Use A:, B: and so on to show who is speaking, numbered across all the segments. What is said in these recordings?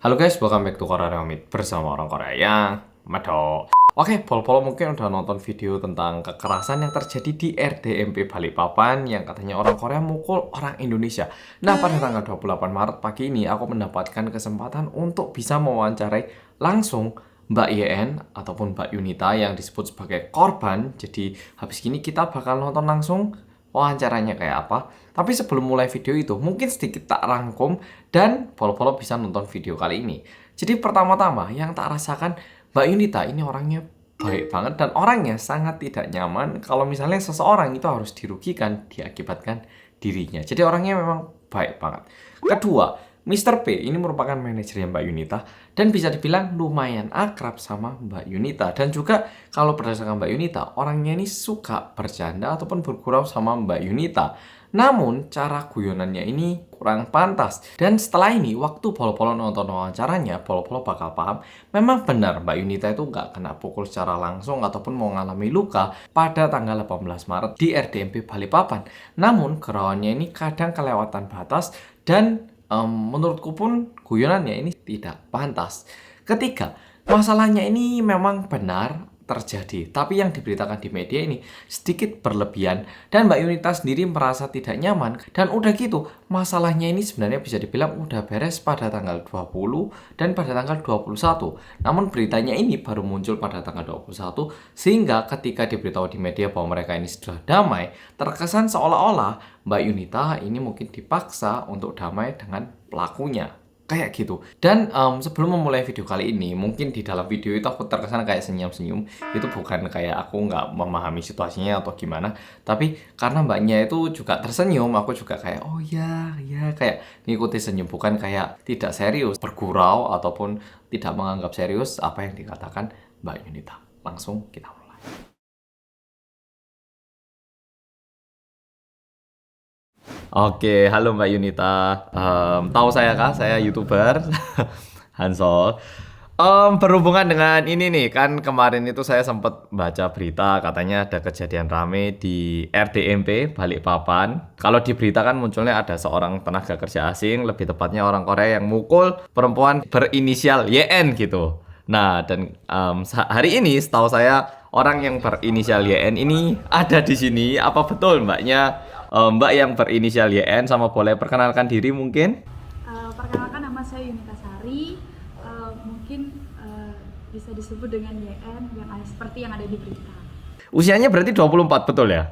A: Halo guys, welcome back to Korea Remit bersama orang Korea yang medok. Oke, pol-pol mungkin udah nonton video tentang kekerasan yang terjadi di RDMP Balikpapan yang katanya orang Korea mukul orang Indonesia. Nah, pada tanggal 28 Maret pagi ini aku mendapatkan kesempatan untuk bisa mewawancarai langsung Mbak YN ataupun Mbak Yunita yang disebut sebagai korban. Jadi habis ini kita bakal nonton langsung wawancaranya kayak apa. Tapi sebelum mulai video itu, mungkin sedikit tak rangkum dan follow-follow bisa nonton video kali ini. Jadi pertama-tama yang tak rasakan, Mbak Yunita ini orangnya baik banget dan orangnya sangat tidak nyaman kalau misalnya seseorang itu harus dirugikan diakibatkan dirinya. Jadi orangnya memang baik banget. Kedua, Mr. P ini merupakan manajernya Mbak Yunita dan bisa dibilang lumayan akrab sama Mbak Yunita. Dan juga kalau berdasarkan Mbak Yunita, orangnya ini suka bercanda ataupun bergurau sama Mbak Yunita. Namun, cara guyonannya ini kurang pantas. Dan setelah ini, waktu Polo-Polo nonton wawancaranya, Polo-Polo bakal paham, memang benar Mbak Yunita itu nggak kena pukul secara langsung ataupun mau mengalami luka pada tanggal 18 Maret di RDMP Balikpapan. Namun, gerawannya ini kadang kelewatan batas dan menurutku pun guyonannya ini tidak pantas. Ketiga, masalahnya ini memang benar terjadi, tapi yang diberitakan di media ini sedikit berlebihan dan Mbak Yunita sendiri merasa tidak nyaman dan udah gitu masalahnya ini sebenarnya bisa dibilang udah beres pada tanggal 20 dan pada tanggal 21. Namun beritanya ini baru muncul pada tanggal 21 sehingga ketika diberitahu di media bahwa mereka ini sudah damai, terkesan seolah-olah Mbak Yunita ini mungkin dipaksa untuk damai dengan pelakunya. Kayak gitu. Dan sebelum memulai video kali ini, mungkin di dalam video itu aku terkesan kayak senyum-senyum. Itu bukan kayak aku nggak memahami situasinya atau gimana. Tapi karena mbaknya itu juga tersenyum, aku juga kayak, oh ya, ya, kayak ngikuti senyum. Bukan kayak tidak serius, bergurau, ataupun tidak menganggap serius apa yang dikatakan Mbak Yunita. Langsung kita mulai. Oke, halo Mbak Yunita. Tahu saya kah? Saya YouTuber Hansol. Berhubungan dengan ini nih, kan kemarin itu saya sempat baca berita katanya ada kejadian rame di RDMP Balikpapan. Kalau di berita kan munculnya ada seorang tenaga kerja asing, lebih tepatnya orang Korea yang mukul perempuan berinisial YN gitu. Nah, dan hari ini setahu saya orang yang berinisial YN ini ada di sini. Apa betul mbaknya Mbak yang berinisial YN sama boleh perkenalkan diri mungkin?
B: Perkenalkan, nama saya Yunita Sari. Mungkin bisa disebut dengan YN yang seperti yang ada di berita.
A: Usianya berarti 24 betul ya?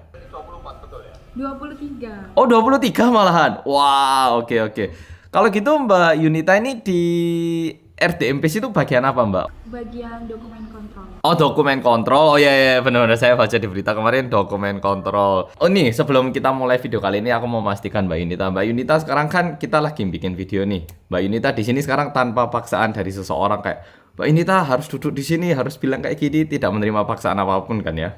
B: 23.
A: Oh 23 malahan. Wah, oke oke. Kalau gitu Mbak Yunita ini di RDMP itu bagian apa Mbak?
B: Bagian dokumen kontrol.
A: Oh dokumen kontrol. Oh iya iya benar-benar saya baca di berita kemarin dokumen kontrol. Oh nih sebelum kita mulai video kali ini aku mau memastikan Mbak Yunita. Mbak Yunita sekarang kan kita lagi bikin video nih. Mbak Yunita di sini sekarang tanpa paksaan dari seseorang kayak Mbak Yunita harus duduk di sini, harus bilang kayak gini, tidak menerima paksaan apapun kan ya?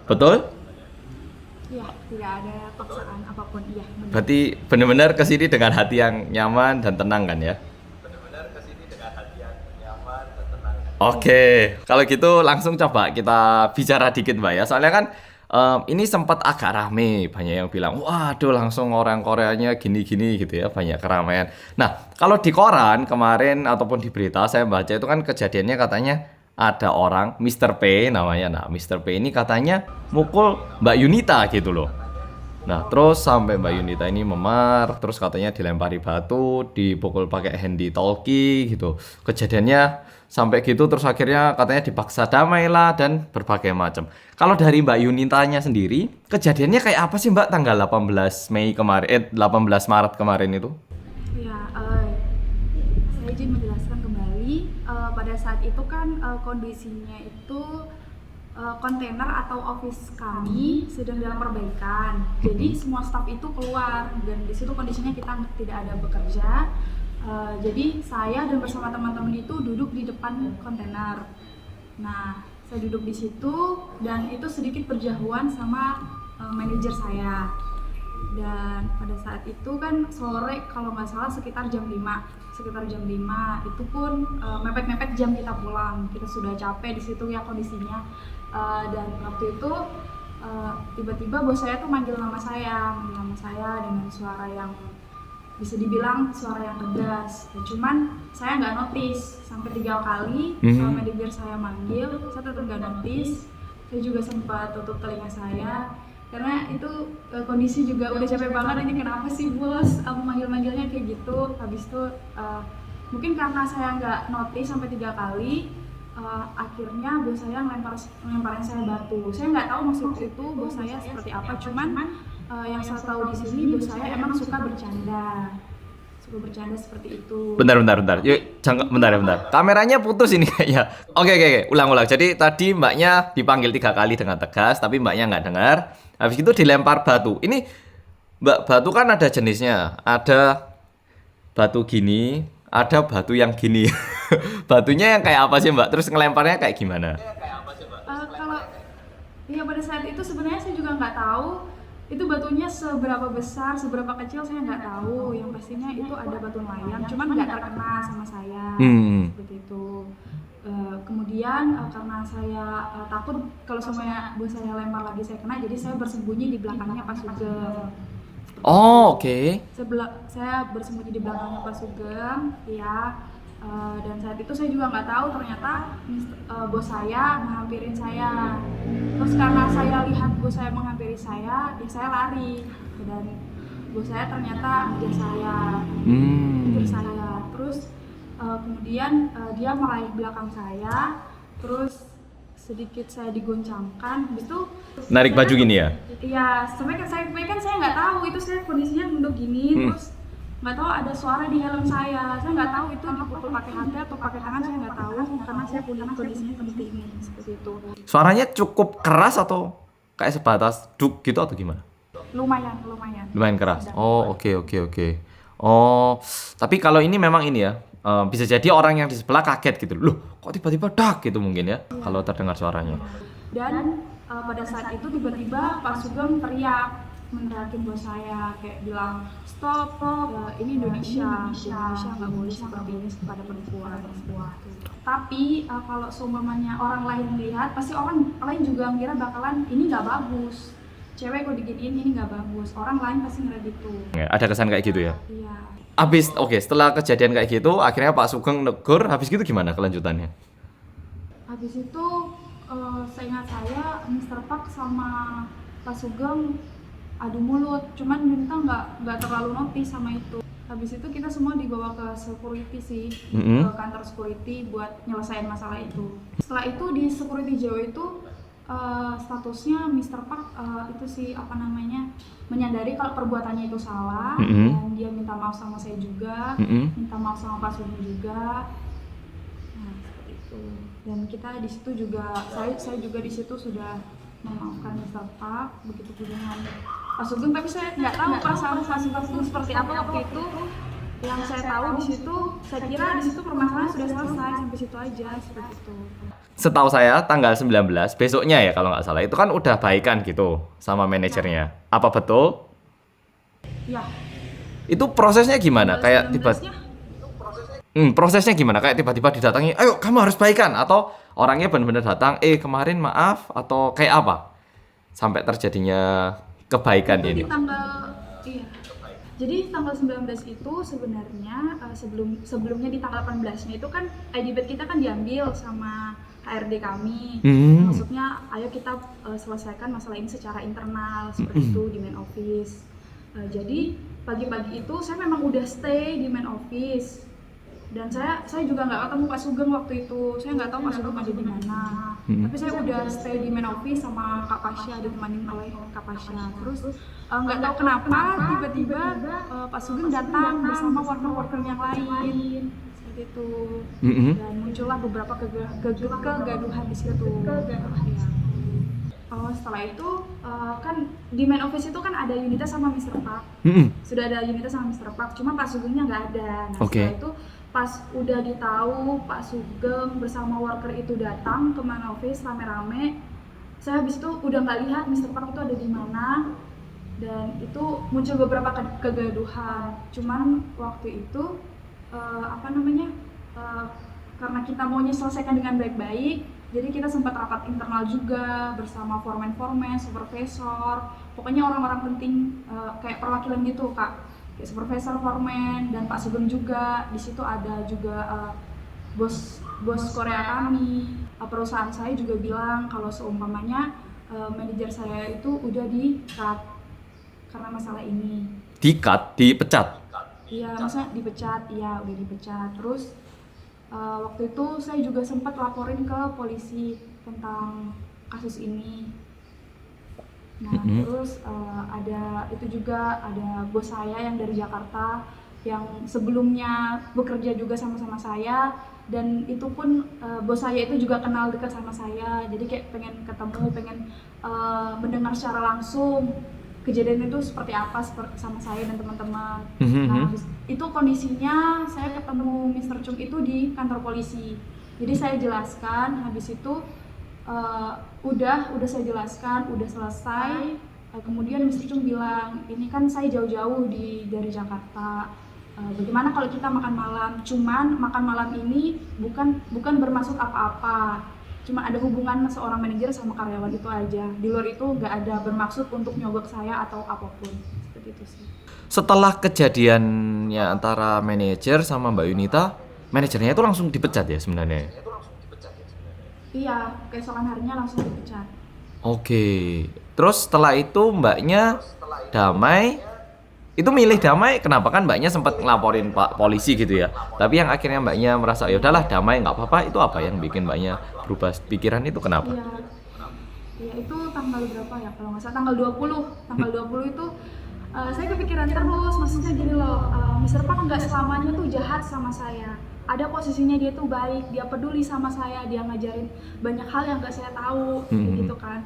A: Betul?
B: Iya, tidak ada paksaan apapun. Iya, benar.
A: Berarti benar-benar kesini dengan hati yang nyaman dan tenang kan ya? Oke, kalau gitu langsung coba kita bicara dikit Mbak ya. Soalnya kan ini sempat agak rame, banyak yang bilang, waduh langsung orang Koreanya gini-gini gitu ya, banyak keramaian. Nah, kalau di koran kemarin ataupun di berita saya baca itu kan kejadiannya katanya ada orang Mr. P namanya. Nah, Mr. P ini katanya mukul Mbak Yunita gitu loh. Nah, terus sampai Mbak Yunita ini memar, terus katanya dilempari batu, dipukul pakai handy talkie gitu. Kejadiannya sampai gitu terus akhirnya katanya dipaksa damai lah dan berbagai macam. Kalau dari Mbak Yunitanya sendiri, kejadiannya kayak apa sih Mbak tanggal 18 Mei kemarin 18 Maret kemarin itu?
B: Ya, saya izin menjelaskan kembali. Pada saat itu kan kondisinya itu kontainer atau office kami sedang dalam perbaikan. Jadi semua staf itu keluar dan di situ kondisinya kita tidak ada bekerja. Jadi saya dan bersama teman-teman itu duduk di depan kontainer. Nah, saya duduk di situ dan itu sedikit berjauhan sama manajer saya. Dan pada saat itu kan sore kalau nggak salah sekitar jam 5 itu pun mepet-mepet jam kita pulang, kita sudah capek di situ ya kondisinya. Dan waktu itu tiba-tiba bos saya tuh manggil nama saya dengan suara yang bisa dibilang suara yang tegas. Ya, cuman saya nggak notice sampai 3 kali manajer saya manggil, saya tetap nggak notice. Saya juga sempat tutup telinga saya karena itu kondisi juga udah capek banget, ini kenapa sih bos manggil-manggilnya kayak gitu. Habis itu mungkin karena saya nggak notice sampai 3 kali, akhirnya bos saya ngelemparin saya batu. Saya nggak tahu maksud itu bos saya seperti apa, cuman yang saya tahu di sini bos saya emang suka bercanda seperti itu.
A: Bentar. Yuk, jangan bentar. Kameranya putus ini kayaknya. Oke. Ulang. Jadi tadi mbaknya dipanggil 3 kali dengan tegas, tapi mbaknya nggak dengar. Habis itu dilempar batu. Ini mbak, batu kan ada jenisnya. Ada batu gini, ada batu yang gini. Batunya yang kayak apa sih mbak? Terus ngelemparnya kayak gimana?
B: Kalau ya pada saat itu sebenarnya saya juga nggak tahu itu batunya seberapa besar, seberapa kecil saya nggak tahu. Yang pastinya itu ada batu melayang, cuman nggak terkena sama saya. Seperti itu. Kemudian karena saya takut kalau semuanya bos saya lempar lagi saya kena, jadi saya bersembunyi di belakangnya Pak Sugeng.
A: Oh, oke.
B: Saya bersembunyi di belakangnya Pak Sugeng, ya. Dan saat itu saya juga nggak tahu ternyata bos saya menghampirin saya. Terus karena saya lihat bos saya menghampiri saya, ya saya lari. Dan bos saya ternyata ngejar saya. Terus kemudian dia meraih belakang saya, terus sedikit saya digoncangkan. Habis itu
A: narik baju gini ya?
B: Iya, sampai kan saya nggak tahu itu saya kondisinya nunduk gini, terus nggak tahu ada suara di helm saya nggak tahu itu dipukul pakai hati atau pakai tangan, saya nggak tahu karena saya punya kondisinya seperti ini, seperti itu.
A: Suaranya cukup keras atau kayak sebatas duk gitu atau gimana?
B: Lumayan
A: Keras. Oh, oke. Oh, tapi kalau ini memang ini ya, bisa jadi orang yang di sebelah kaget gitu. Loh, kok tiba-tiba dak gitu mungkin ya, kalau terdengar suaranya.
B: Dan pada saat itu tiba-tiba Pak Sugeng meneriakin bos saya, kayak bilang stop, ini Indonesia nggak boleh seperti ini pada perempuan. Tapi kalau seumpamanya orang lain lihat, pasti orang lain juga ngira bakalan ini nggak bagus, cewek kok diginiin, ini nggak bagus. Orang lain pasti ngira gitu.
A: Ada kesan kayak gitu ya?
B: Iya.
A: Setelah kejadian kayak gitu, akhirnya Pak Sugeng negur. Habis gitu gimana kelanjutannya?
B: Habis itu seingat saya Mr. Park sama Pak Sugeng adu mulut, cuman minta nggak terlalu notice sama itu. Habis itu kita semua dibawa ke security sih, ke kantor security buat nyelesain masalah itu. Setelah itu di security Jawa itu statusnya Mr. Park itu sih menyadari kalau perbuatannya itu salah, dan dia minta maaf sama saya juga, minta maaf sama Pak Sugeng juga. Nah, seperti itu. Dan kita di situ juga, saya juga di situ sudah memaafkan Mr. Park, begitu juga dengan Pak Sugeng, tapi saya nggak tahu perasaan Pak Sugeng seperti apa waktu itu. Yang saya tahu di situ, saya kira di situ permasalahan sudah selesai, sampai situ aja, seperti itu.
A: Setahu saya tanggal 19 besoknya ya kalau nggak salah, itu kan udah baikan gitu sama manajernya. Apa betul?
B: Ya.
A: Itu prosesnya gimana? Kayak prosesnya gimana? Kayak tiba-tiba didatangi, ayo kamu harus baikan, atau orangnya benar-benar datang, kemarin maaf, atau kayak apa sampai terjadinya kebaikan ini?
B: Jadi tanggal 19 itu sebenarnya sebelumnya di tanggal 18-nya itu kan ID badge kita kan diambil sama HRD kami. Maksudnya ayo kita selesaikan masalah ini secara internal seperti itu di main office. Jadi pagi-pagi itu saya memang udah stay di main office. Dan saya juga nggak ketemu Pak Sugeng waktu itu, saya nggak tahu Pak Sugeng ada di mana. Tapi saya udah stay di main office sama Kak Pasha, ditemani oleh Kak Pasha. Terus nggak tahu kenapa tiba-tiba Pak Sugeng datang bersama worker-worker yang lain seperti itu. Dan muncullah beberapa kegaduhan di situ. Setelah itu kan di main office itu kan ada Yunita sama Mr. Park. Sudah ada Yunita sama Mr. Park, cuma Pak Sugengnya nggak ada. Nah, setelah itu pas udah ditahu Pak Sugeng bersama worker itu datang ke main office rame-rame, saya habis itu udah nggak lihat Mr. Park itu ada di mana, dan itu muncul beberapa kegaduhan. Cuman waktu itu karena kita maunya selesaikan dengan baik-baik, jadi kita sempat rapat internal juga bersama foreman, supervisor, pokoknya orang-orang penting kayak perwakilan gitu Kak. kayak supervisor foreman dan Pak Sugeng juga. Di situ ada juga bos Korea kami. Perusahaan saya juga bilang kalau seumpamanya manajer saya itu udah di-cut karena masalah ini.
A: Di-cut, dipecat.
B: Iya, maksudnya dipecat, iya udah dipecat. Terus waktu itu saya juga sempat laporin ke polisi tentang kasus ini. Nah, terus ada itu juga ada bos saya yang dari Jakarta yang sebelumnya bekerja juga sama-sama saya, dan itu pun bos saya itu juga kenal dekat sama saya. Jadi kayak pengen ketemu, pengen mendengar secara langsung kejadian itu seperti apa sama saya dan teman-teman. Nah, itu kondisinya saya ketemu Mr. Chung itu di kantor polisi. Jadi saya jelaskan, habis itu udah saya jelaskan, udah selesai. Kemudian Mr. Chung bilang, ini kan saya jauh-jauh dari Jakarta. Bagaimana kalau kita makan malam? Cuman makan malam ini bukan bermaksud apa-apa. Cuma ada hubungan seorang manajer sama karyawan itu aja. Di luar itu nggak ada bermaksud untuk nyogok saya atau apapun. Seperti itu sih.
A: Setelah kejadiannya antara manajer sama Mbak Yunita, manajernya itu langsung dipecat ya sebenarnya?
B: Iya, keesokan harinya langsung dipecat.
A: Oke. Terus setelah itu mbaknya damai. Itu milih damai, kenapa? Kan mbaknya sempat ngelaporin Pak polisi gitu ya. Tapi yang akhirnya mbaknya merasa ya udahlah damai nggak apa-apa, itu apa yang bikin mbaknya berubah pikiran itu kenapa?
B: Iya, itu tanggal berapa ya? Kalau nggak salah tanggal 20. Tanggal 20 itu saya kepikiran terus, maksudnya gini loh, Mr. Park nggak selamanya tuh jahat sama saya. Ada posisinya dia tuh baik, dia peduli sama saya, dia ngajarin banyak hal yang nggak saya tahu, gitu kan.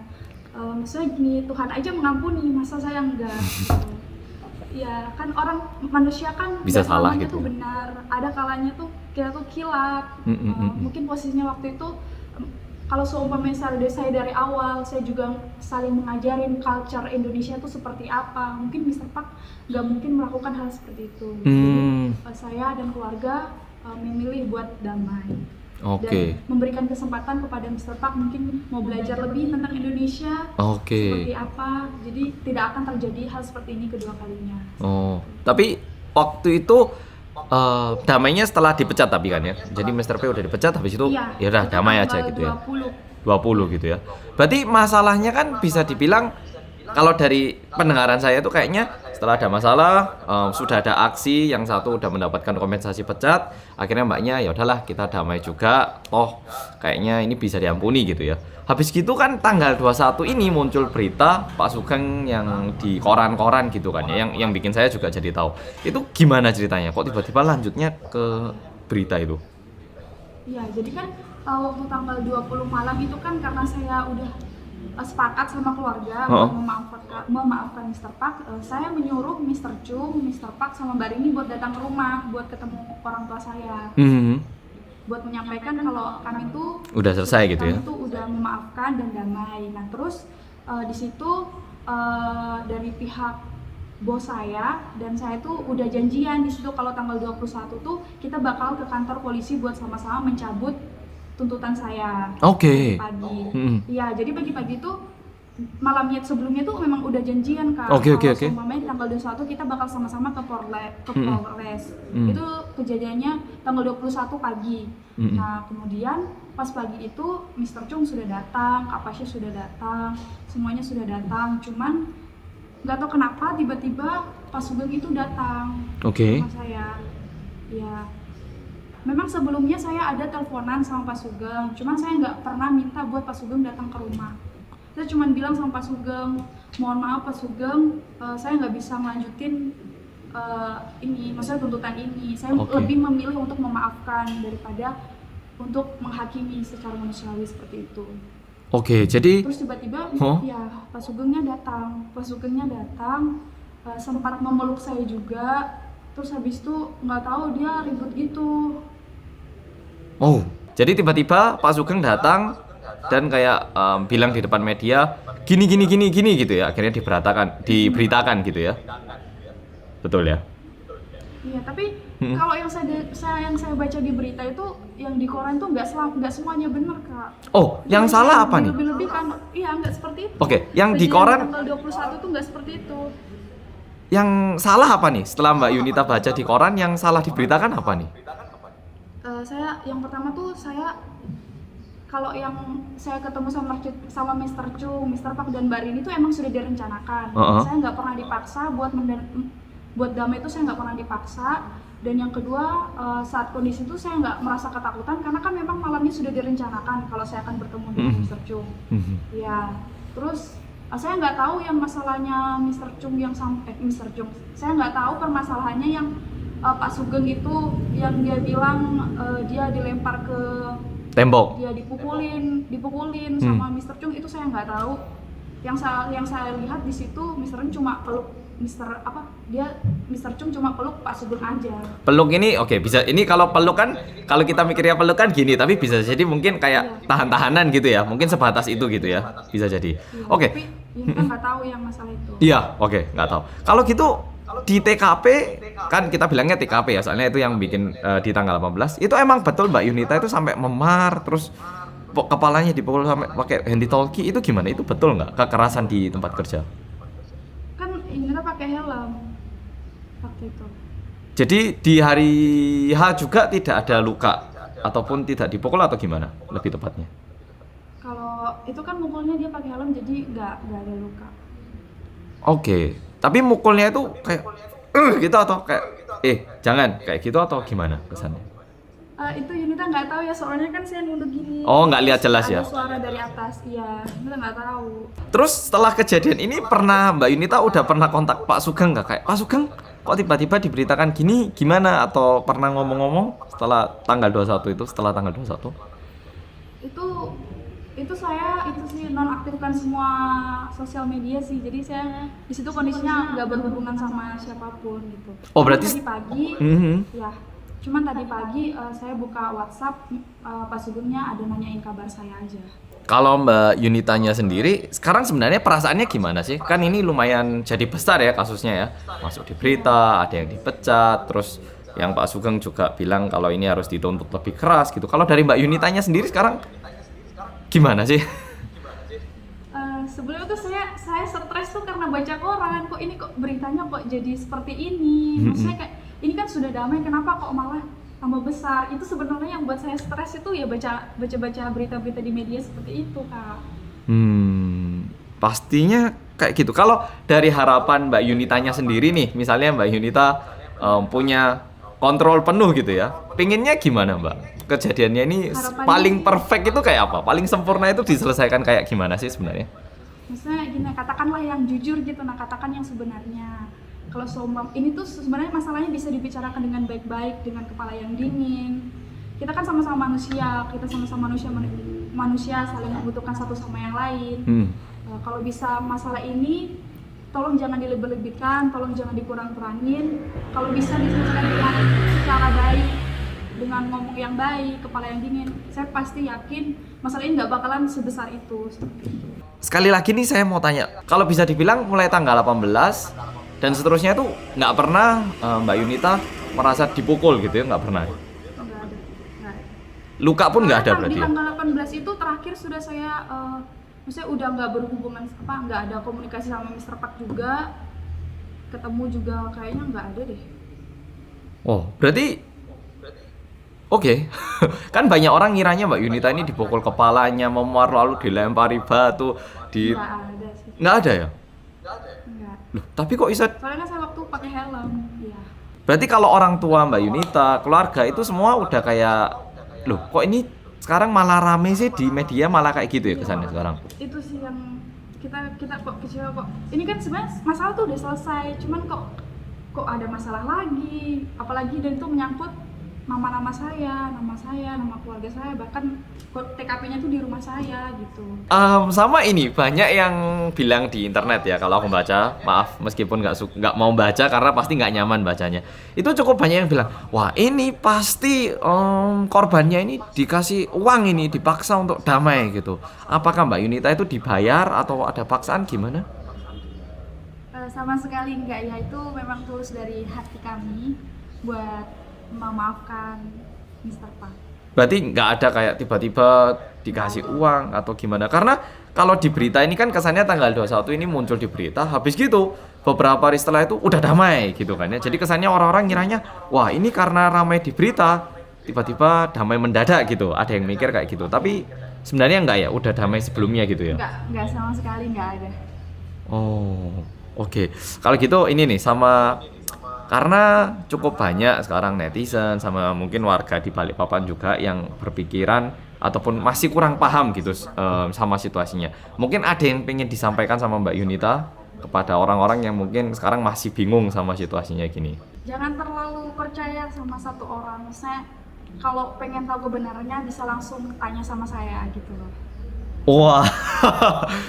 B: Maksudnya gini, Tuhan aja mengampuni, masa saya enggak? Ya kan orang manusia kan
A: bisa salah
B: selamanya
A: gitu.
B: Tuh benar, ada kalanya tuh kita tuh kilap. Mungkin posisinya waktu itu kalau seumpamanya saya dari awal saya juga saling mengajarin culture Indonesia itu seperti apa, mungkin Mr. Park nggak mungkin melakukan hal seperti itu. Jadi saya dan keluarga memilih buat damai. Dan memberikan kesempatan kepada Mr. Park mungkin mau belajar lebih tentang Indonesia, seperti apa, jadi tidak akan terjadi hal seperti ini kedua kalinya.
A: Tapi waktu itu damainya setelah dipecat tapi kan ya, jadi Mr. P udah dipecat, habis itu ya udah damai aja gitu ya. 20 gitu ya. Berarti masalahnya kan bisa dibilang kalau dari pendengaran saya tuh kayaknya setelah ada masalah, sudah ada aksi, yang satu udah mendapatkan kompensasi pecat, akhirnya mbaknya ya udahlah kita damai juga, toh kayaknya ini bisa diampuni gitu ya. Habis gitu kan tanggal 21 ini muncul berita Pak Sugeng yang di koran-koran gitu kan ya, yang bikin saya juga jadi tahu. Itu gimana ceritanya? Kok tiba-tiba lanjutnya ke berita itu?
B: Iya, jadi kan waktu tanggal 20 malam itu kan karena saya udah sepakat sama keluarga memaafkan Mr. Park, saya menyuruh Mr. Chung, Mr. Park sama Mbak Rini buat datang ke rumah buat ketemu orang tua saya, buat menyampaikan kalau kami tuh
A: udah selesai gitu ya,
B: kami tuh udah memaafkan dan damai. Nah terus di situ dari pihak bos saya dan saya tuh udah janjian di situ kalau tanggal 21 tuh kita bakal ke kantor polisi buat sama-sama mencabut tuntutan saya. Pagi. Iya, jadi pagi-pagi itu malamnya sebelumnya tuh memang udah janjian Kak. Umpamanya tanggal 21 kita bakal sama-sama ke Polres. Itu kejadiannya tanggal 21 pagi. Nah, kemudian pas pagi itu Mr. Chung sudah datang, Kak Pasya sudah datang, semuanya sudah datang. Cuman nggak tahu kenapa tiba-tiba Pak Sugeng itu datang sama saya. Ya. Memang sebelumnya saya ada teleponan sama Pak Sugeng, cuman saya nggak pernah minta buat Pak Sugeng datang ke rumah. Saya cuma bilang sama Pak Sugeng, mohon maaf Pak Sugeng, saya nggak bisa melanjutin ini, maksudnya tuntutan ini. Saya lebih memilih untuk memaafkan daripada untuk menghakimi secara manusiawi seperti itu.
A: Jadi
B: terus tiba-tiba ya Pak Sugengnya datang, sempat memeluk saya juga. Terus habis itu nggak tahu dia ribut gitu.
A: Jadi tiba-tiba Pak Sugeng datang dan kayak bilang di depan media gini gitu ya, akhirnya diberitakan gitu ya, betul ya?
B: Iya, tapi kalau yang saya baca di berita itu, yang di koran tuh nggak semuanya benar Kak.
A: Yang salah apa nih?
B: Lebih-lebih kan, iya nggak seperti itu.
A: Yang di koran
B: tanggal 21 tuh nggak seperti itu.
A: Yang salah apa nih? Setelah Mbak Yunita baca di koran, yang salah diberitakan apa nih?
B: Saya yang pertama tuh kalau yang saya ketemu sama Mr. Chung, Mr. Pak dan Mbak Rini itu emang sudah direncanakan. Saya nggak pernah dipaksa buat damai, itu saya nggak pernah dipaksa. Dan yang kedua, saat kondisi itu saya nggak merasa ketakutan karena kan memang malamnya sudah direncanakan kalau saya akan bertemu dengan Mr. Chung. Ya, terus saya nggak tahu yang masalahnya Mr. Chung Mr. Chung. Saya nggak tahu permasalahannya yang Pak Sugeng itu yang dia bilang dia dilempar ke
A: Tembok.
B: dia dipukulin sama Mr. Chung, itu saya nggak tahu. Yang saya lihat di situ Mr. Chung cuma peluk Mr. Chung cuma peluk Pak Sugeng aja.
A: Peluk ini oke, bisa ini kalau peluk kan, kalau kita mikirnya peluk kan gini, tapi bisa jadi mungkin kayak tahan-tahanan gitu ya, mungkin sebatas itu gitu ya, bisa jadi. Oke.
B: Tapi ini kan nggak tahu yang masalah itu.
A: Iya, oke, nggak tahu. Kalau gitu di TKP kan kita bilangnya TKP ya, soalnya itu yang bikin di tanggal 18 itu emang betul Mbak Yunita itu sampai memar, terus kepalanya dipukul sampai pakai handy talkie, itu gimana? Itu betul nggak kekerasan di tempat kerja?
B: Kan Yunita pakai helm waktu itu.
A: Jadi di hari H juga tidak ada luka ataupun tidak dipukul atau gimana lebih tepatnya?
B: Kalau itu kan mukulnya dia pakai helm, jadi nggak ada luka.
A: Oke, tapi mukulnya itu kayak gitu atau kayak jangan kayak gitu atau gimana kesannya?
B: Itu Yunita nggak tahu ya, soalnya kan saya nunduk gini.
A: Oh, nggak lihat jelas
B: ada
A: ya?
B: Suara dari atas, iya. Yunita nggak tahu.
A: Terus setelah kejadian ini Mbak Yunita udah pernah kontak Pak Sugeng nggak? Kayak Pak Sugeng kok tiba-tiba diberitakan gini gimana? Atau pernah ngomong-ngomong setelah tanggal 21 itu, setelah tanggal 21?
B: Itu saya sih nonaktifkan semua sosial media sih, jadi saya di situ kondisinya nggak berhubungan sama siapapun gitu.
A: Oh, berarti
B: tadi pagi ya, cuman tadi pagi saya buka WhatsApp, Pak Sugengnya ada nanyain kabar saya aja.
A: Kalau Mbak Yunitanya sendiri sekarang sebenarnya perasaannya gimana sih? Kan ini lumayan jadi besar ya kasusnya ya, masuk di berita, ada yang dipecat, terus yang Pak Sugeng juga bilang kalau ini harus dituntut lebih keras gitu. Kalau dari Mbak Yunitanya sendiri sekarang gimana sih?
B: Sebelumnya tuh saya stres tuh karena baca koran, kok beritanya kok jadi seperti ini. Maksudnya kayak ini kan sudah damai, kenapa kok malah tambah besar? Itu sebenarnya yang buat saya stres itu ya baca berita-berita di media seperti itu, Kak.
A: Pastinya kayak gitu. Kalau dari harapan Mbak Yunitanya sendiri nih, misalnya Mbak Yunita punya kontrol penuh gitu ya, pinginnya gimana Mbak? Kejadiannya ini paling perfect itu kayak apa? Paling sempurna itu diselesaikan kayak gimana sih sebenarnya?
B: Maksudnya gini, katakanlah yang jujur gitu, katakan yang sebenarnya. Kalau ini tuh sebenarnya masalahnya bisa dibicarakan dengan baik-baik, dengan kepala yang dingin. Kita kan sama-sama manusia, manusia saling membutuhkan satu sama yang lain. Kalau bisa masalah ini, tolong jangan dilebih-lebihkan, tolong jangan dikurang-kurangin. Kalau bisa diselesaikan dengan secara baik, dengan ngomong yang baik, kepala yang dingin, saya pasti yakin masalah ini nggak bakalan sebesar itu.
A: Sekali lagi nih saya mau tanya, kalau bisa dibilang mulai tanggal 18 dan seterusnya itu nggak pernah Mbak Yunita merasa dipukul gitu ya, nggak pernah?
B: Nggak ada.
A: Luka pun nggak ada berarti
B: di
A: ya?
B: tanggal 18 itu terakhir sudah saya, maksudnya udah nggak berhubungan nggak ada komunikasi sama Mr. Pak juga, ketemu juga kayaknya nggak ada deh.
A: Oh, berarti oke. Kan banyak orang ngiranya Mbak Yunita ini dipukul kepalanya, memar lalu dilempari batu
B: Nggak ada sih.
A: Nggak ada ya?
B: Nggak.
A: Loh, tapi kok bisa?
B: Soalnya kan saya waktu pakai helm, ya.
A: Berarti kalau orang tua Mbak Yunita, keluarga itu semua udah kayak, loh kok ini sekarang malah rame sih di media, malah kayak gitu ya kesannya sekarang?
B: Itu sih yang kita kok kecewa kok. Ini kan sebenarnya masalah tuh udah selesai, cuman kok ada masalah lagi, apalagi dan itu menyangkut nama saya, nama keluarga saya, bahkan TKP-nya tuh di rumah saya gitu.
A: Sama ini banyak yang bilang di internet ya, kalau aku baca, maaf meskipun nggak mau baca karena pasti nggak nyaman bacanya. Itu cukup banyak yang bilang, wah ini pasti korbannya ini dikasih uang, ini dipaksa untuk damai gitu. Apakah Mbak Yunita itu dibayar atau ada paksaan gimana?
B: Sama sekali enggak ya, itu memang tulus dari hati kami buat memaafkan Mr. Pak.
A: Berarti nggak ada kayak tiba-tiba dikasih uang atau gimana? Karena kalau di berita ini kan kesannya tanggal 21 ini muncul di berita, habis gitu beberapa hari setelah itu udah damai gitu kan ya. Jadi kesannya orang-orang ngiranya, wah ini karena ramai di berita, tiba-tiba damai mendadak gitu. Ada yang mikir kayak gitu. Tapi sebenarnya enggak ya, udah damai sebelumnya gitu ya.
B: Enggak sama sekali enggak ada.
A: Oh, oke. Kalau gitu ini nih sama karena cukup banyak sekarang netizen sama mungkin warga di Balikpapan juga yang berpikiran ataupun masih kurang paham gitu sama situasinya. Mungkin ada yang pengen disampaikan sama Mbak Yunita kepada orang-orang yang mungkin sekarang masih bingung sama situasinya gini.
B: Jangan terlalu percaya sama satu orang. Misalnya kalau pengen tahu kebenarannya bisa langsung tanya sama saya gitu loh.
A: Wah.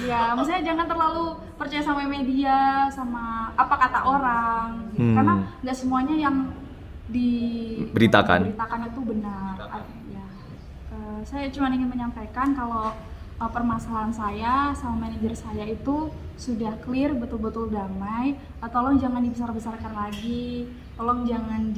B: Ya, maksudnya jangan terlalu percaya sama media, sama apa kata orang, gitu. Karena nggak semuanya yang
A: Beritakan
B: itu benar. Ya, saya cuma ingin menyampaikan kalau permasalahan saya sama manajer saya itu sudah clear, betul-betul damai. Tolong jangan dibesar-besarkan lagi, tolong jangan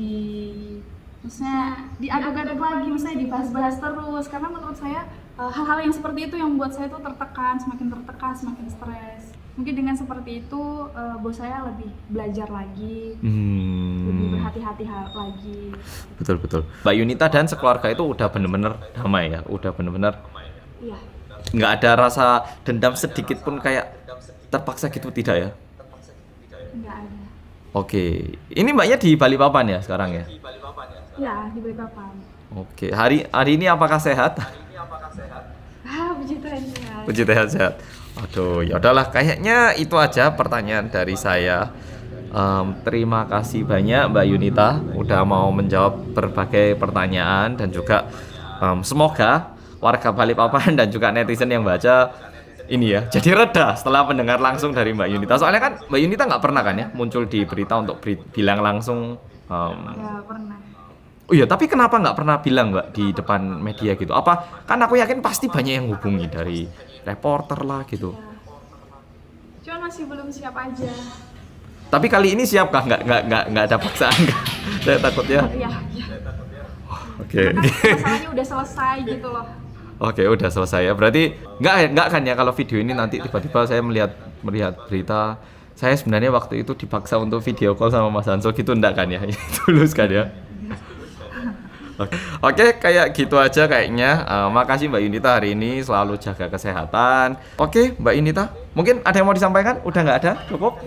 B: maksudnya diaduk-aduk lagi, maksudnya dibahas-bahas terus. Karena menurut saya hal-hal yang seperti itu yang membuat saya tuh semakin tertekan, semakin stres. Mungkin dengan seperti itu bos saya lebih belajar lagi, lebih berhati-hati lagi.
A: Betul. Mbak Yunita dan sekeluarga itu udah bener-bener damai ya, udah bener-bener.
B: Iya.
A: Nggak ada rasa dendam sedikit pun kayak terpaksa gitu, tidak ya?
B: Nggak ada.
A: Oke, ini mbaknya di Balikpapan ya sekarang ya?
B: Iya, di Balikpapan.
A: Oke, hari ini apakah sehat?
B: Puji Tuhan sehat.
A: Puji Tuhan sehat. Aduh, ya udahlah, kayaknya itu aja pertanyaan dari saya. Terima kasih banyak Mbak Yunita udah mau menjawab berbagai pertanyaan dan juga semoga warga Balikpapan dan juga netizen yang baca ini ya jadi reda setelah mendengar langsung dari Mbak Yunita. Soalnya kan Mbak Yunita nggak pernah kan ya muncul di berita untuk bilang langsung.
B: Ya pernah.
A: Oh iya, tapi kenapa nggak pernah bilang Mbak di depan media gitu? Apa kan aku yakin pasti banyak yang hubungi dari reporter lah gitu.
B: Ya. Cuman masih belum siap aja.
A: Tapi kali ini siap kah? Nggak ada paksaan kah? Saya takutnya.
B: Iya.
A: Oke.
B: Masalahnya udah selesai gitu loh.
A: Oke, udah selesai ya. Berarti nggak kan ya kalau video ini nanti tiba-tiba saya melihat berita saya sebenarnya waktu itu dipaksa untuk video call sama Mas Hanso gitu, enggak kan ya? Tulus kan ya? Oke, kayak gitu aja kayaknya. Makasih Mbak Yunita hari ini selalu jaga kesehatan. Oke, Mbak Yunita, mungkin ada yang mau disampaikan? Udah nggak ada? Cukup?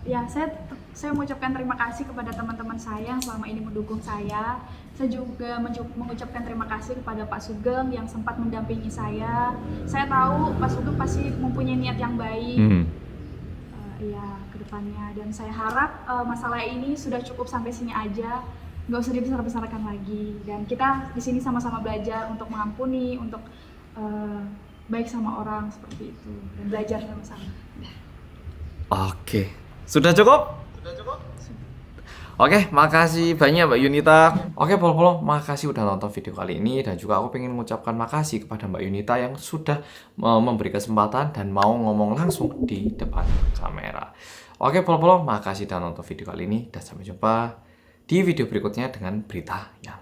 B: Ya, saya mengucapkan terima kasih kepada teman-teman saya yang selama ini mendukung saya. Saya juga mengucapkan terima kasih kepada Pak Sugeng yang sempat mendampingi saya. Saya tahu Pak Sugeng pasti mempunyai niat yang baik. Ya, ke depannya. Dan saya harap masalah ini sudah cukup sampai sini aja. Nggak usah dibesar-besarkan lagi. Dan kita di sini sama-sama belajar untuk mengampuni, untuk baik sama orang seperti itu dan belajar sama-sama.
A: Oke, sudah cukup? Oke, makasih banyak Mbak Yunita. Oke, Polo, makasih udah nonton video kali ini. Dan juga aku pengen mengucapkan makasih kepada Mbak Yunita yang sudah memberi kesempatan dan mau ngomong langsung di depan kamera. Oke, Polo, makasih udah nonton video kali ini. Dan sampai jumpa di video berikutnya dengan berita yang